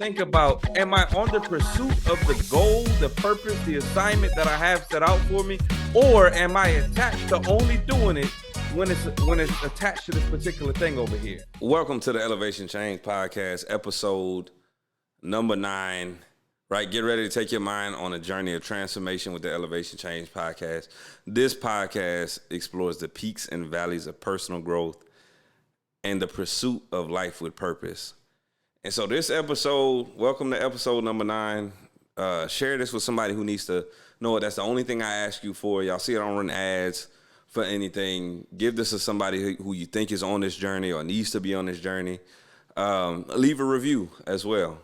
think about, am I on the pursuit of the goal, the purpose, the assignment that I have set out for me, or am I attached to only doing it when it's attached to this particular thing over here? Welcome to the Elevation Change Podcast, episode number 9. Right, get ready to take your mind on a journey of transformation with the Elevation Change Podcast. This podcast explores the peaks and valleys of personal growth and the pursuit of life with purpose. And so this episode, welcome to episode number 9. Share this with somebody who needs to know it. That's the only thing I ask you for. Y'all see I don't run ads for anything. Give this to somebody who you think is on this journey or needs to be on this journey. Leave a review as well.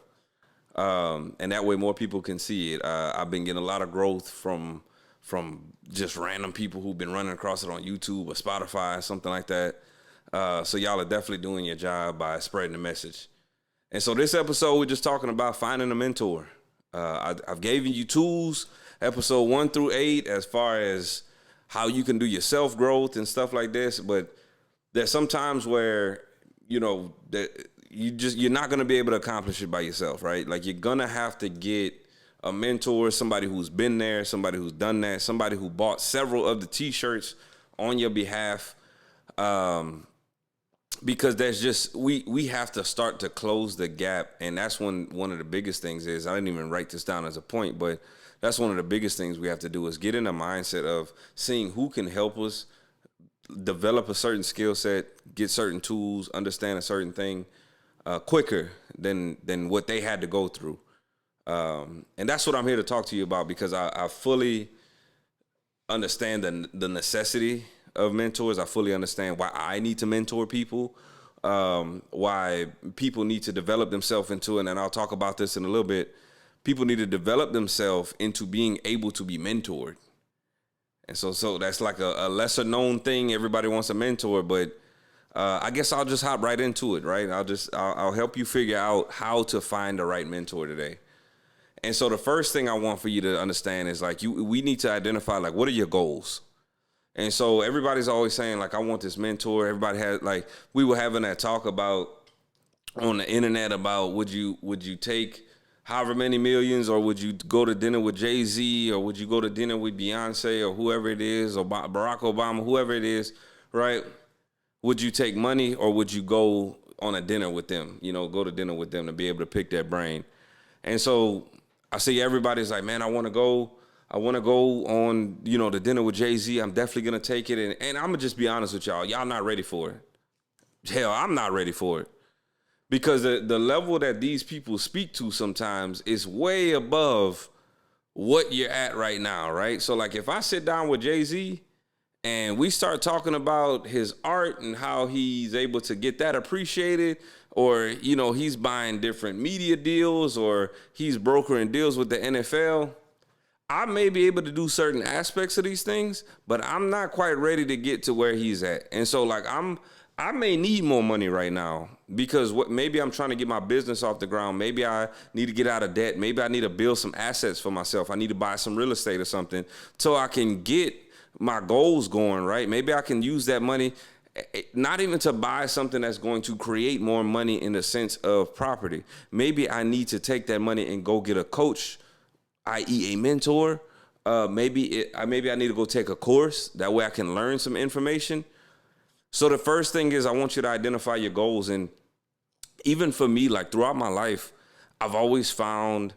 And that way more people can see it. I've been getting a lot of growth from just random people who've been running across it on YouTube or Spotify, something like that. So y'all are definitely doing your job by spreading the message. And so this episode, we're just talking about finding a mentor. I've given you tools, episode 1 through 8, as far as how you can do your self-growth and stuff like this. But there's some times where, you know, that you're not going to be able to accomplish it by yourself, right? Like, you're going to have to get a mentor, somebody who's been there, somebody who's done that, somebody who bought several of the t-shirts on your behalf. Because there's just, we have to start to close the gap. And that's one of the biggest things is, I didn't even write this down as a point, but that's one of the biggest things we have to do is get in a mindset of seeing who can help us develop a certain skill set, get certain tools, understand a certain thing quicker than what they had to go through. And that's what I'm here to talk to you about, because I fully understand the necessity of mentors. I fully understand why I need to mentor people, why people need to develop themselves into it. And I'll talk about this in a little bit. People need to develop themselves into being able to be mentored. And so that's like a lesser known thing. Everybody wants a mentor, but I guess I'll just hop right into it, right? I'll help you figure out how to find the right mentor today. And so the first thing I want for you to understand is, like, we need to identify, like, what are your goals? And so everybody's always saying, like, I want this mentor. Everybody has, like, we were having that talk about on the internet about would you take however many millions, or would you go to dinner with Jay-Z, or would you go to dinner with Beyonce, or whoever it is, or Barack Obama, whoever it is, right? Would you take money, or would you go on a dinner with them? You know, go to dinner with them to be able to pick their brain. And so I see everybody's like, man, I want to go on, you know, the dinner with Jay-Z. I'm definitely going to take it. And I'm going to just be honest with y'all. Y'all not ready for it. Hell, I'm not ready for it. Because the level that these people speak to sometimes is way above what you're at right now, right? So, like, if I sit down with Jay-Z and we start talking about his art and how he's able to get that appreciated, or, you know, he's buying different media deals, or he's brokering deals with the NFL, I may be able to do certain aspects of these things, but I'm not quite ready to get to where he's at. And so, like, I may need more money right now, because maybe I'm trying to get my business off the ground. Maybe I need to get out of debt. Maybe I need to build some assets for myself. I need to buy some real estate or something so I can get my goals going, right? Maybe I can use that money not even to buy something that's going to create more money in the sense of property. Maybe I need to take that money and go get a coach, i.e. a mentor. Maybe I need to go take a course. That way I can learn some information. So the first thing is, I want you to identify your goals. And even for me, like, throughout my life, I've always found,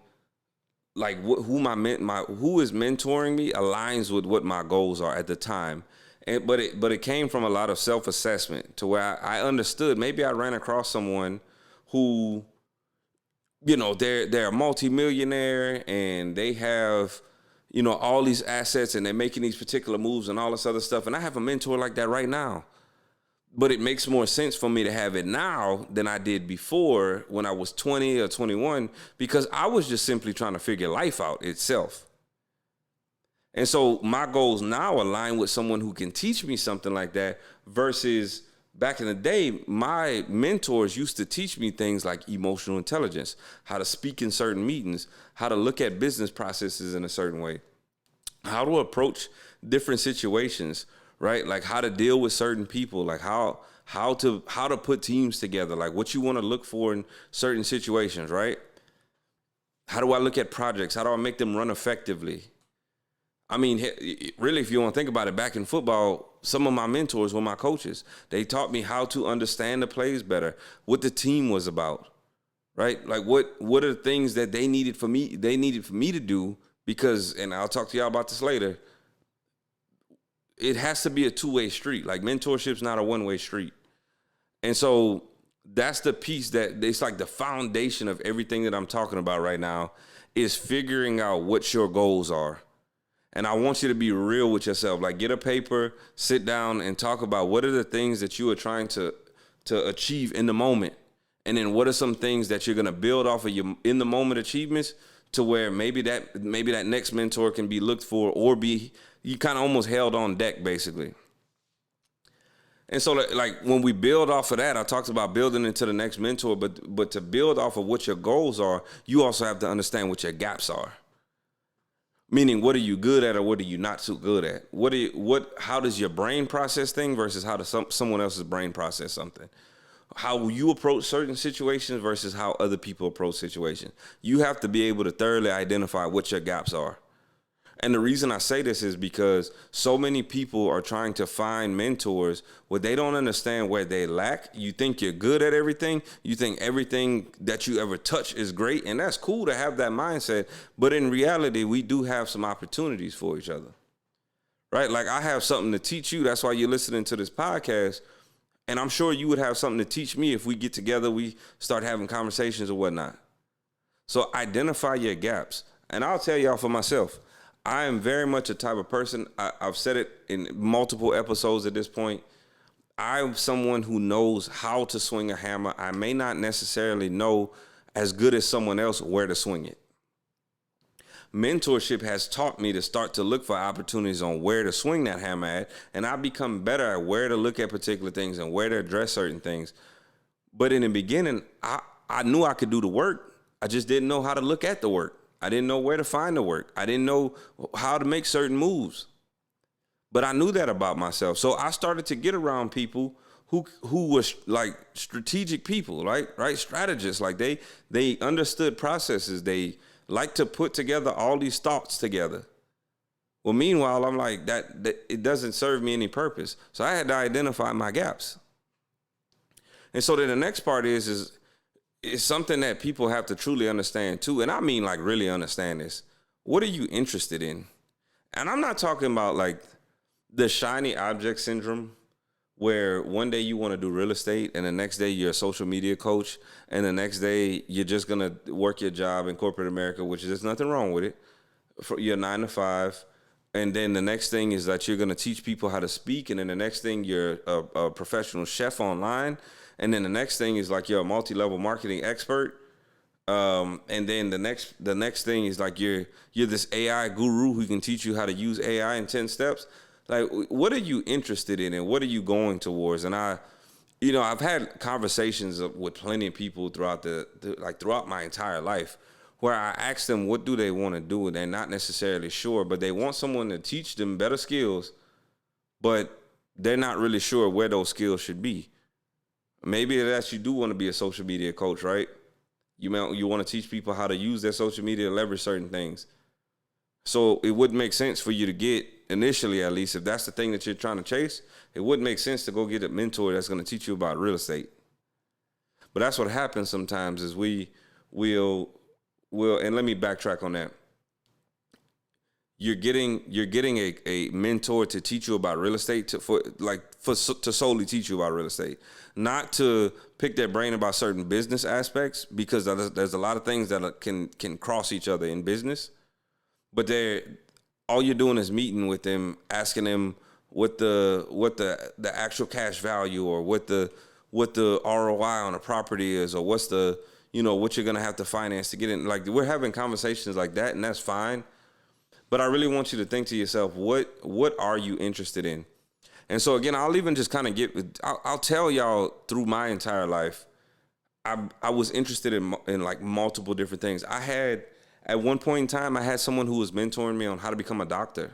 like, who is mentoring me aligns with what my goals are at the time. But it came from a lot of self-assessment to where I understood. Maybe I ran across someone who, you know, they're a multimillionaire and they have, you know, all these assets and they're making these particular moves and all this other stuff. And I have a mentor like that right now. But it makes more sense for me to have it now than I did before when I was 20 or 21, because I was just simply trying to figure life out itself. And so my goals now align with someone who can teach me something like that, versus back in the day, my mentors used to teach me things like emotional intelligence, how to speak in certain meetings, how to look at business processes in a certain way, how to approach different situations, right? Like how to deal with certain people, like how to put teams together, like what you want to look for in certain situations, right? How do I look at projects? How do I make them run effectively? I mean, really, if you want to think about it, back in football, some of my mentors were my coaches. They taught me how to understand the plays better, what the team was about, right? Like what are the things that they needed for me to do, because, and I'll talk to y'all about this later, it has to be a two-way street. Like mentorship's not a one-way street. And so that's the piece that it's like the foundation of everything that I'm talking about right now is figuring out what your goals are. And I want you to be real with yourself. Like get a paper, sit down and talk about what are the things that you are trying to achieve in the moment. And then what are some things that you're going to build off of your in the moment achievements to where maybe that next mentor can be looked for or be you kind of almost held on deck basically. And so like when we build off of that, I talked about building into the next mentor, but to build off of what your goals are, you also have to understand what your gaps are. Meaning, what are you good at or what are you not so good at? How does your brain process things versus how does someone else's brain process something? How you approach certain situations versus how other people approach situations. You have to be able to thoroughly identify what your gaps are. And the reason I say this is because so many people are trying to find mentors where they don't understand where they lack. You think you're good at everything. You think everything that you ever touch is great. And that's cool to have that mindset. But in reality, we do have some opportunities for each other, right? Like I have something to teach you. That's why you're listening to this podcast. And I'm sure you would have something to teach me if we get together, we start having conversations or whatnot. So identify your gaps. And I'll tell y'all for myself, I am very much a type of person, I've said it in multiple episodes at this point, I'm someone who knows how to swing a hammer. I may not necessarily know as good as someone else where to swing it. Mentorship has taught me to start to look for opportunities on where to swing that hammer at, and I've become better at where to look at particular things and where to address certain things. But in the beginning, I knew I could do the work. I just didn't know how to look at the work. I didn't know where to find the work. I didn't know how to make certain moves. But I knew that about myself. So I started to get around people who were like strategic people, right? Strategists. Like they understood processes. They like to put together all these thoughts together. Well, meanwhile, I'm like, that it doesn't serve me any purpose. So I had to identify my gaps. And so then the next part is it's something that people have to truly understand too. And I mean like really understand this. What are you interested in? And I'm not talking about like the shiny object syndrome where one day you want to do real estate and the next day you're a social media coach and the next day you're just going to work your job in corporate America, which there's nothing wrong with it, for your 9 to 5. And then the next thing is that you're going to teach people how to speak. And then the next thing you're a professional chef online. And then the next thing is like you're a multi-level marketing expert. And then the next thing is like you're this AI guru who can teach you how to use AI in 10 steps. Like, what are you interested in and what are you going towards? And I've had conversations with plenty of people throughout throughout my entire life where I ask them what do they want to do and they're not necessarily sure, but they want someone to teach them better skills, but they're not really sure where those skills should be. Maybe that's you do want to be a social media coach, right? You want to teach people how to use their social media to leverage certain things. So it wouldn't make sense for you to get, initially at least, if that's the thing that you're trying to chase, it wouldn't make sense to go get a mentor that's going to teach you about real estate. But that's what happens sometimes is we'll, and let me backtrack on that. You're getting a mentor to teach you about real estate to solely teach you about real estate, not to pick their brain about certain business aspects, because there's a lot of things that can cross each other in business. But all you're doing is meeting with them, asking them what the actual cash value or what the ROI on a property is, or what's the what you're gonna have to finance to get in. Like, we're having conversations like that, and that's fine. But I really want you to think to yourself, what are you interested in? And so again, I'll even just kind of I'll tell y'all through my entire life, I was interested in like multiple different things. At one point in time, I had someone who was mentoring me on how to become a doctor,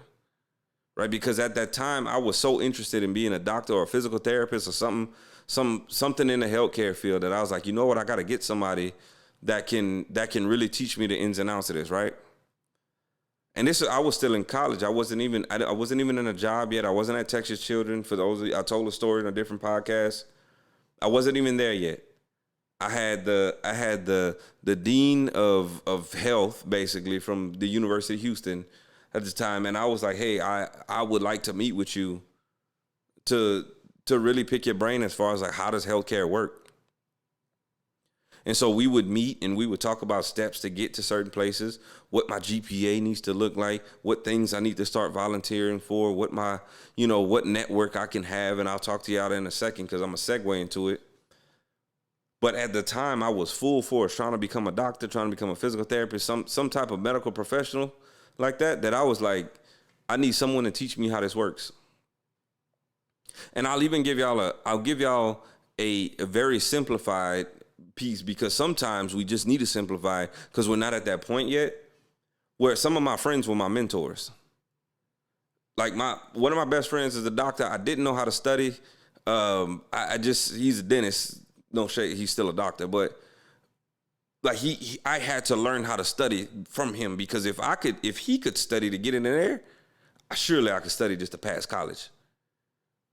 right? Because at that time, I was so interested in being a doctor or a physical therapist or something in the healthcare field that I was like, you know what, I got to get somebody that can really teach me the ins and outs of this, right? And I was still in college. I wasn't even in a job yet. I wasn't at Texas Children. For those of you, I told a story in a different podcast. I wasn't even there yet. I had the dean of health, basically, from the University of Houston at the time, and I was like, hey, I would like to meet with you to really pick your brain as far as like, how does healthcare work? And so we would meet and we would talk about steps to get to certain places, what my GPA needs to look like, what things I need to start volunteering for, what network I can have. And I'll talk to y'all in a second because I'm a segue into it. But at the time, I was full force trying to become a doctor, trying to become a physical therapist, some type of medical professional like that I was like, I need someone to teach me how this works. And I'll even give y'all a very simplified piece, because sometimes we just need to simplify because we're not at that point yet where some of my friends were my mentors. Like one of my best friends is a doctor. I didn't know how to study. He's a dentist. No shade, he's still a doctor, but like I had to learn how to study from him, because if he could study to get in there, surely I could study just to pass college.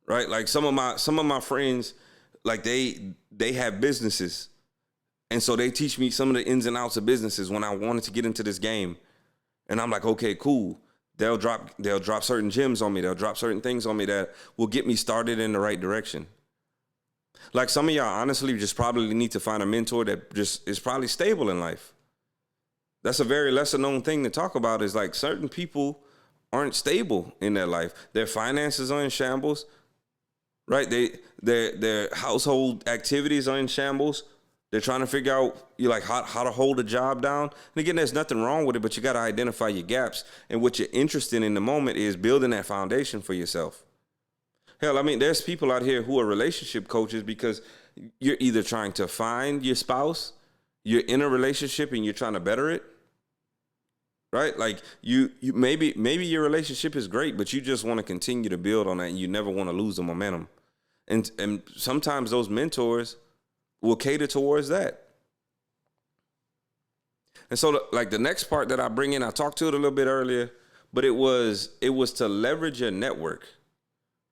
Right? Like some of my friends, like they have businesses. And so they teach me some of the ins and outs of businesses when I wanted to get into this game. And I'm like, okay, cool. They'll drop certain gems on me. They'll drop certain things on me that will get me started in the right direction. Like some of y'all honestly just probably need to find a mentor that just is probably stable in life. That's a very lesser known thing to talk about, is like certain people aren't stable in their life. Their finances are in shambles, right? Their household activities are in shambles. They're trying to figure out how to hold a job down. And again, there's nothing wrong with it, but you got to identify your gaps. And what you're interested in the moment is building that foundation for yourself. Hell, I mean, there's people out here who are relationship coaches because you're either trying to find your spouse, you're in a relationship and you're trying to better it, right? Like you maybe your relationship is great, but you just want to continue to build on that and you never want to lose the momentum. And sometimes those mentors will cater towards that. And so the next part that I bring in, I talked to it a little bit earlier, but it was to leverage your network,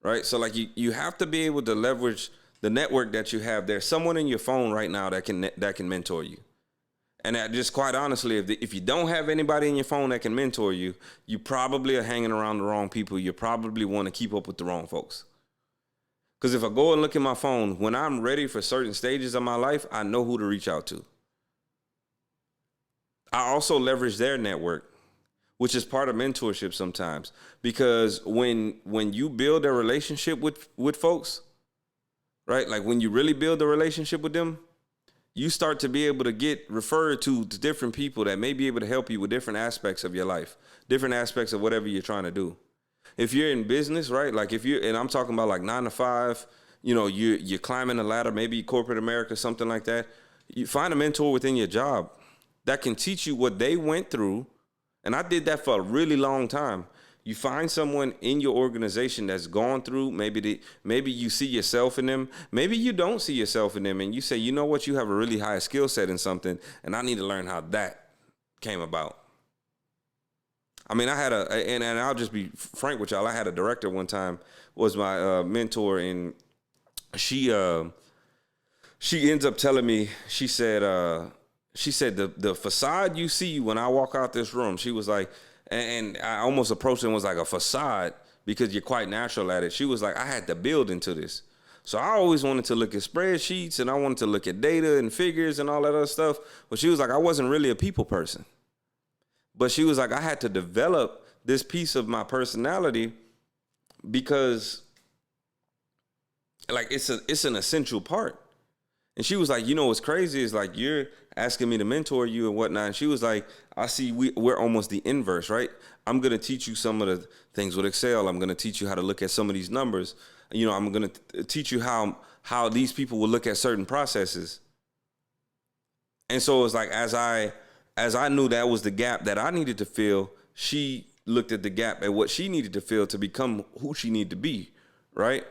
right? So like you have to be able to leverage the network that you have. There's someone in your phone right now that can mentor you. And that, just quite honestly, if you don't have anybody in your phone that can mentor you, you probably are hanging around the wrong people. You probably want to keep up with the wrong folks. Because if I go and look at my phone, when I'm ready for certain stages of my life, I know who to reach out to. I also leverage their network, which is part of mentorship sometimes. Because when you build a relationship with folks, right? Like when you really build a relationship with them, you start to be able to get referred to different people that may be able to help you with different aspects of your life, different aspects of whatever you're trying to do. If you're in business, right? Like and I'm talking about like 9 to 5, you're climbing the ladder, maybe corporate America, something like that. You find a mentor within your job that can teach you what they went through. And I did that for a really long time. You find someone in your organization that's gone through, maybe you see yourself in them, maybe you don't see yourself in them, and you say, you know what, you have a really high skill set in something, and I need to learn how that came about. I mean, and I'll just be frank with y'all, I had a director one time, was my mentor, and she ends up telling me, she said the facade you see when I walk out this room, she was like, and I almost approached it and was like, a facade, because you're quite natural at it. She was like, I had to build into this. So I always wanted to look at spreadsheets and I wanted to look at data and figures and all that other stuff. But she was like, I wasn't really a people person. But she was like, I had to develop this piece of my personality because like it's an essential part. And she was like, what's crazy is like, you're asking me to mentor you and whatnot. And she was like, I see we're almost the inverse, right? I'm going to teach you some of the things with Excel. I'm going to teach you how to look at some of these numbers. I'm going to teach you how these people will look at certain processes. And so it's like, as I knew that was the gap that I needed to fill, she looked at the gap at what she needed to fill to become who she needed to be, right?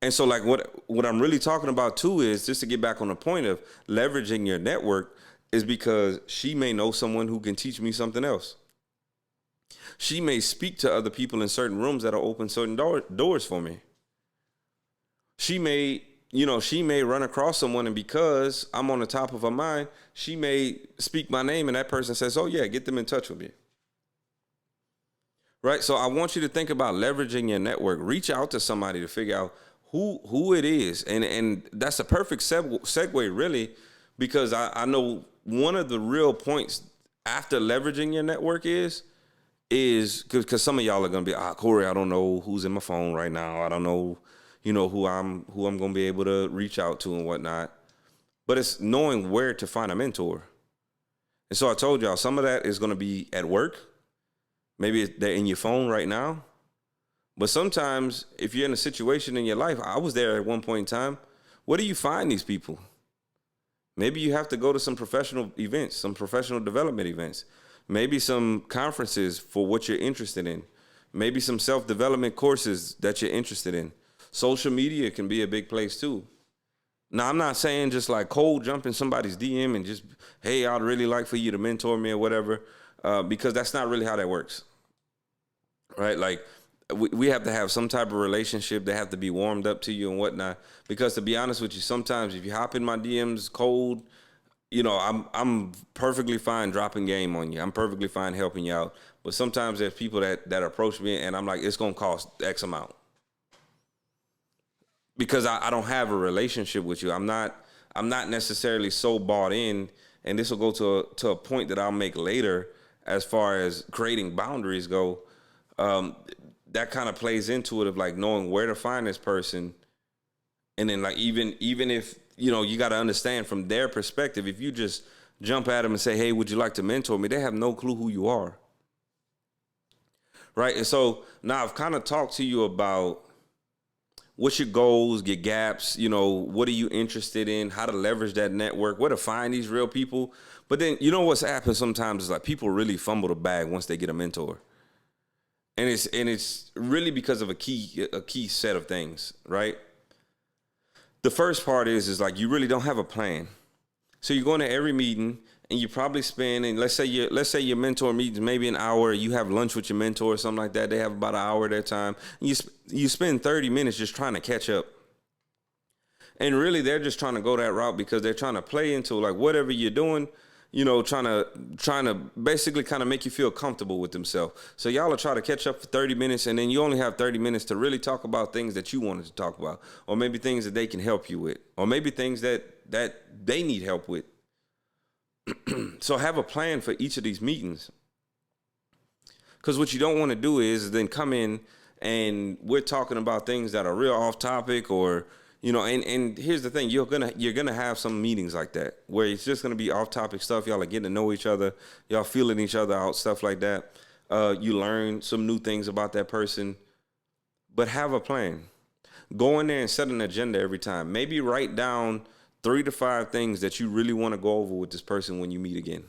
And so like what I'm really talking about too is, just to get back on the point of leveraging your network, is because she may know someone who can teach me something else. She may speak to other people in certain rooms that'll open certain doors for me. She may, she may run across someone, and because I'm on the top of her mind, she may speak my name, and that person says, oh yeah, get them in touch with me. Right? So I want you to think about leveraging your network. Reach out to somebody to figure out who it is. And that's a perfect segue, really, because I know one of the real points after leveraging your network is because some of y'all are going to be, Corey, I don't know who's in my phone right now. I don't know, who I'm going to be able to reach out to and whatnot. But it's knowing where to find a mentor. And so I told y'all, some of that is going to be at work. Maybe they're in your phone right now. But sometimes if you're in a situation in your life, I was there at one point in time, where do you find these people? Maybe you have to go to some professional events, some professional development events, maybe some conferences for what you're interested in, maybe some self-development courses that you're interested in. Social media can be a big place too. Now, I'm not saying just like cold jump in somebody's DM and just, hey, I'd really like for you to mentor me or whatever, because that's not really how that works, right? Like, we have to have some type of relationship. They have to be warmed up to you and whatnot. Because to be honest with you, sometimes if you hop in my DMs cold, I'm perfectly fine dropping game on you. I'm perfectly fine helping you out. But sometimes there's people that approach me and I'm like, it's going to cost X amount. Because I don't have a relationship with you. I'm not necessarily so bought in, and this will go to a point that I'll make later as far as creating boundaries go. That kind of plays into it of like knowing where to find this person. And then like, even if, you got to understand from their perspective, if you just jump at them and say, hey, would you like to mentor me? They have no clue who you are. Right. And so now I've kind of talked to you about what's your goals, your gaps, what are you interested in, how to leverage that network, where to find these real people. But then, what's happened sometimes is like people really fumble the bag once they get a mentor. And it's really because of a key set of things, right? The first part is like you really don't have a plan. So you're going to every meeting and you probably spend, and let's say your mentor meets maybe an hour, you have lunch with your mentor or something like that. They have about an hour of their time. And you spend 30 minutes just trying to catch up. And really they're just trying to go that route because they're trying to play into like whatever you're doing, trying to basically kind of make you feel comfortable with themselves. So y'all will try to catch up for 30 minutes, and then you only have 30 minutes to really talk about things that you wanted to talk about, or maybe things that they can help you with, or maybe things that they need help with. So have a plan for each of these meetings. Because what you don't want to do is then come in and we're talking about things that are real off topic, or and here's the thing, you're gonna have some meetings like that where it's just gonna be off topic stuff. Y'all are getting to know each other, y'all feeling each other out, stuff like that. You learn some new things about that person, but have a plan. Go in there and set an agenda every time. Maybe write down 3 to 5 things that you really want to go over with this person when you meet again.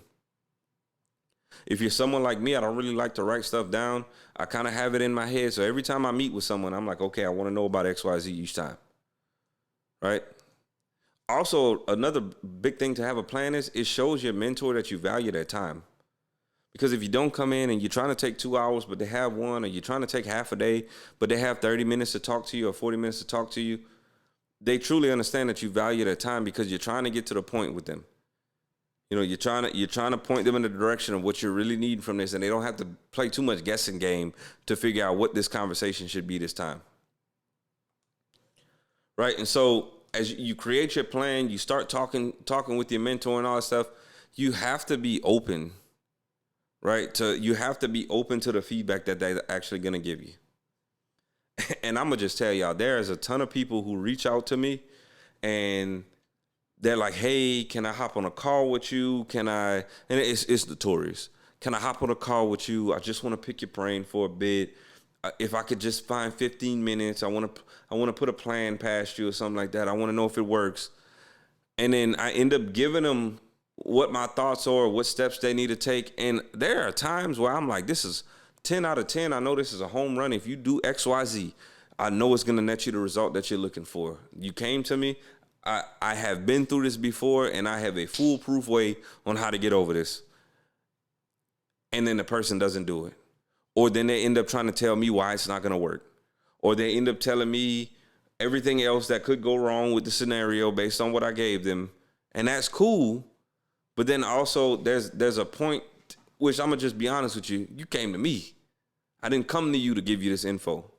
If you're someone like me, I don't really like to write stuff down. I kind of have it in my head. So every time I meet with someone, I'm like, okay, I want to know about XYZ each time. Right? Also, another big thing to have a plan is it shows your mentor that you value their time. Because if you don't come in and you're trying to take 2 hours, but they have 1, or you're trying to take half a day, but they have 30 minutes to talk to you or 40 minutes to talk to you, they truly understand that you value their time because you're trying to get to the point with them. You're trying to point them in the direction of what you really need from this, and they don't have to play too much guessing game to figure out what this conversation should be this time. Right? And so as you create your plan, you start talking with your mentor and all that stuff, you have to be open, right? You have to be open to the feedback that they're actually going to give you. And I'm going to just tell y'all, there is a ton of people who reach out to me and they're like, hey, can I hop on a call with you? And it's notorious. Can I hop on a call with you? I just want to pick your brain for a bit. If I could just find 15 minutes, I want to put a plan past you or something like that. I want to know if it works. And then I end up giving them what my thoughts are, what steps they need to take. And there are times where I'm like, this is 10 out of 10. I know this is a home run. If you do X, Y, Z, I know it's going to net you the result that you're looking for. You came to me. I have been through this before, and I have a foolproof way on how to get over this. And then the person doesn't do it. Or then they end up trying to tell me why it's not going to work. Or they end up telling me everything else that could go wrong with the scenario based on what I gave them. And that's cool. But then also there's a point, which I'm going to just be honest with you. You came to me. I didn't come to you to give you this info.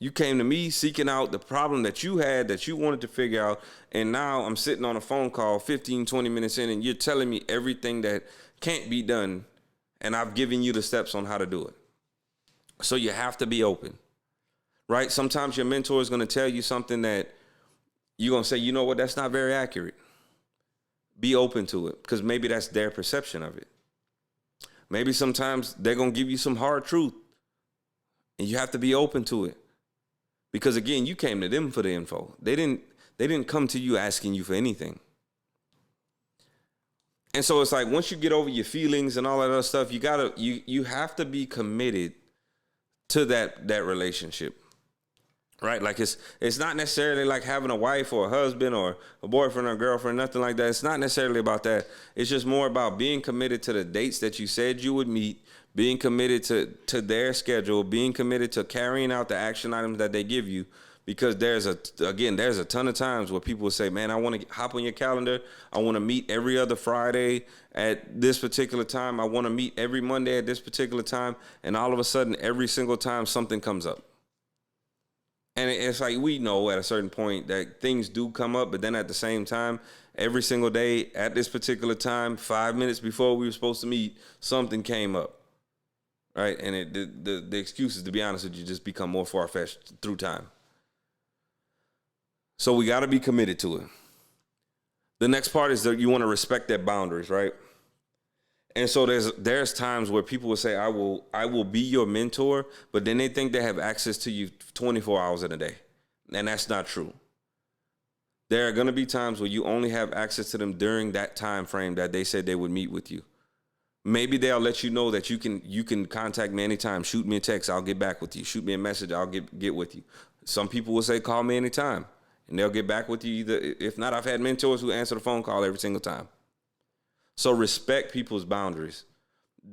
You came to me seeking out the problem that you had, that you wanted to figure out. And now I'm sitting on a phone call 15, 20 minutes in, and you're telling me everything that can't be done. And I've given you the steps on how to do it. So you have to be open, right? Sometimes your mentor is going to tell you something that you're going to say, you know what, that's not very accurate. Be open to it, because maybe that's their perception of it. Maybe sometimes they're going to give you some hard truth, and you have to be open to it. Because again, you came to them for the info. They didn't come to you asking you for anything. And so it's like, once you get over your feelings and all that other stuff, you have to be committed to that relationship. Right? Like it's not necessarily like having a wife or a husband or a boyfriend or a girlfriend, nothing like that. It's not necessarily about that. It's just more about being committed to the dates that you said you would meet, being committed to their schedule, being committed to carrying out the action items that they give you. Because there's a ton of times where people will say, man, I want to hop on your calendar. I want to meet every other Friday at this particular time. I want to meet every Monday at this particular time. And all of a sudden, every single time something comes up. And it's like, we know at a certain point that things do come up, but then at the same time, every single day at this particular time, 5 minutes before we were supposed to meet, something came up, right? And the excuses, to be honest with you, just become more far-fetched through time. So we got to be committed to it. The next part is that you want to respect their boundaries, right? And so there's times where people will say, I will be your mentor, but then they think they have access to you 24 hours in a day. And that's not true. There are going to be times where you only have access to them during that time frame that they said they would meet with you. Maybe they'll let you know that you can contact me anytime. Shoot me a text, I'll get back with you. Shoot me a message, I'll get with you. Some people will say, call me anytime, and they'll get back with you either. If not, I've had mentors who answer the phone call every single time. So respect people's boundaries.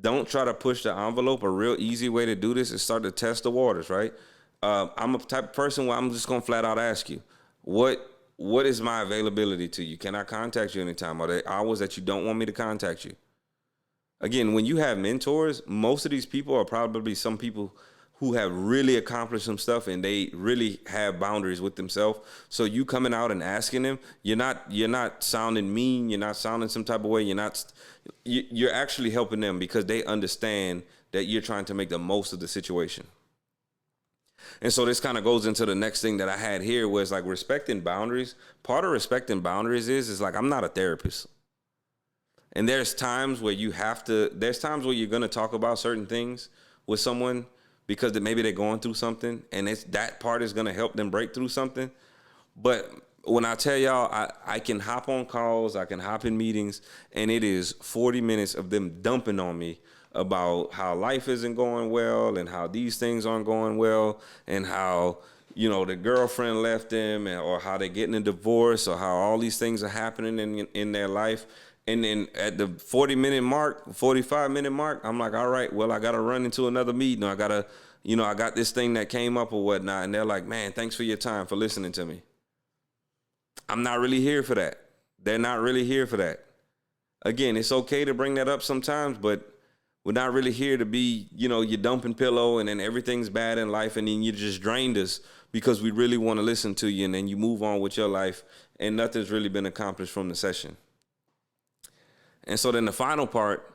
Don't try to push the envelope. A real easy way to do this is start to test the waters, right? I'm a type of person where I'm just going to flat out ask you, what is my availability to you? Can I contact you anytime? Are there hours that you don't want me to contact you? Again, when you have mentors, most of these people are probably some people who have really accomplished some stuff, and they really have boundaries with themselves. So you coming out and asking them, you're not sounding mean, you're not sounding some type of way, you're actually helping them because they understand that you're trying to make the most of the situation. And so this kind of goes into the next thing that I had here, where it's like respecting boundaries. Part of respecting boundaries is like, I'm not a therapist. And there's times where you're going to talk about certain things with someone because maybe they're going through something, and that part is going to help them break through something. But when I tell y'all, I can hop on calls, I can hop in meetings, and it is 40 minutes of them dumping on me about how life isn't going well and how these things aren't going well and how, the girlfriend left them or how they're getting a divorce or how all these things are happening in their life. And then at the 45-minute mark, I'm like, all right, well, I got to run into another meeting. Or I got this thing that came up or whatnot. And they're like, man, thanks for your time, for listening to me. I'm not really here for that. They're not really here for that. Again, it's okay to bring that up sometimes, but we're not really here to be, your dumping pillow and then everything's bad in life and then you just drained us because we really want to listen to you, and then you move on with your life and nothing's really been accomplished from the session. And so then the final part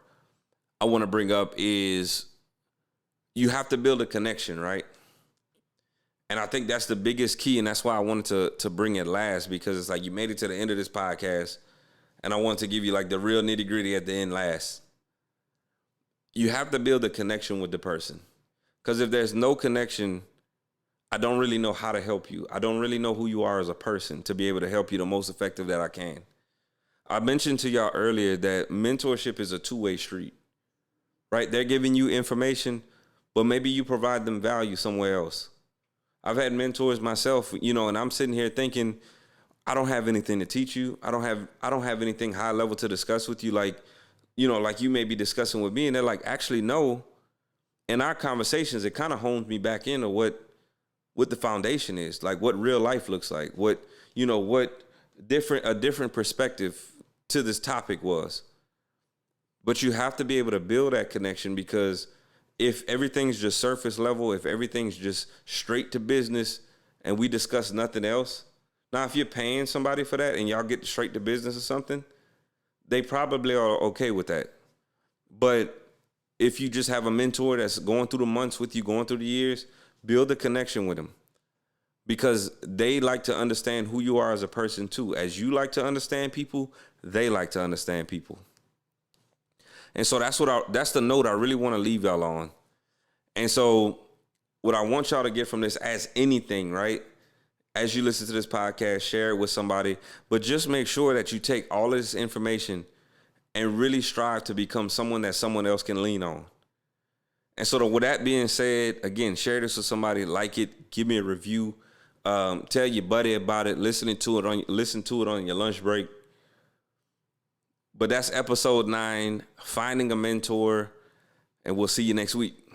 I want to bring up is you have to build a connection, right? And I think that's the biggest key, and that's why I wanted to bring it last, because it's like you made it to the end of this podcast, and I wanted to give you like the real nitty-gritty at the end last. You have to build a connection with the person, because if there's no connection, I don't really know how to help you. I don't really know who you are as a person to be able to help you the most effective that I can. I mentioned to y'all earlier that mentorship is a two-way street, right? They're giving you information, but maybe you provide them value somewhere else. I've had mentors myself, you know, and I'm sitting here thinking, I don't have anything to teach you. I don't have anything high level to discuss with you. Like, you know, like you may be discussing with me, and they're like, actually, no. In our conversations, it kind of hones me back into what the foundation is, like what real life looks like, what, you know, what a different perspective to this topic was. But you have to be able to build that connection, because if everything's just surface level, if everything's just straight to business and we discuss nothing else, now if you're paying somebody for that and y'all get straight to business or something, they probably are okay with that. But if you just have a mentor that's going through the months with you, going through the years, build a connection with them, because they like to understand who you are as a person too. As you like to understand people, they like to understand people. And so that's the note I really want to leave y'all on. And so what I want y'all to get from this, as anything, right? As you listen to this podcast, share it with somebody, but just make sure that you take all of this information and really strive to become someone that someone else can lean on. And so with that being said, again, share this with somebody, like it, give me a review, tell your buddy about it, listen to it on your lunch break. But that's episode 9, finding a mentor, and we'll see you next week.